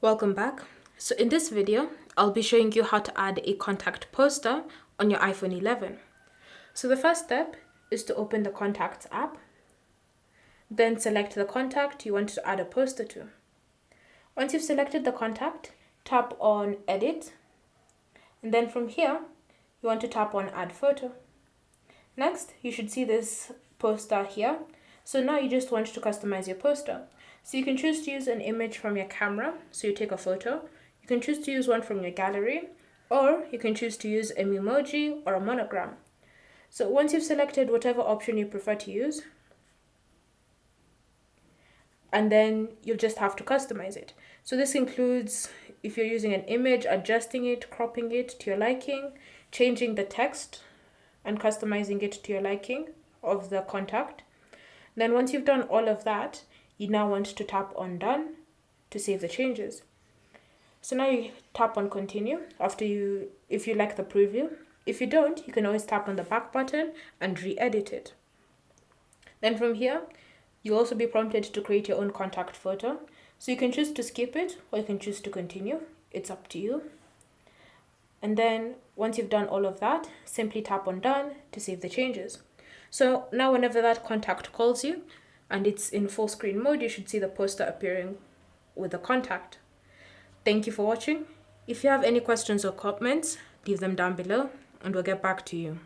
Welcome back. So in this video, I'll be showing you how to add a contact poster on your iPhone 11. So the first step is to open the Contacts app. Then select the contact you want to add a poster to. Once you've selected the contact, tap on Edit. And then from here, you want to tap on Add Photo. Next, you should see this poster here. So now you just want to customize your poster. So you can choose to use an image from your camera, so you take a photo. You can choose to use one from your gallery, or you can choose to use an emoji or a monogram. So once you've selected whatever option you prefer to use, and then you'll just have to customize it. So this includes, if you're using an image, adjusting it, cropping it to your liking, changing the text, and customizing it to your liking of the contact. Then once you've done all of that, you now want to tap on Done to save the changes. So now you tap on Continue if you like the preview. If you don't, you can always tap on the back button and re-edit it. Then from here, you'll also be prompted to create your own contact photo. So you can choose to skip it or you can choose to continue. It's up to you. And then once you've done all of that, simply tap on Done to save the changes. So now whenever that contact calls you and it's in full screen mode, you should see the poster appearing with the contact. Thank you for watching. If you have any questions or comments, leave them down below and we'll get back to you.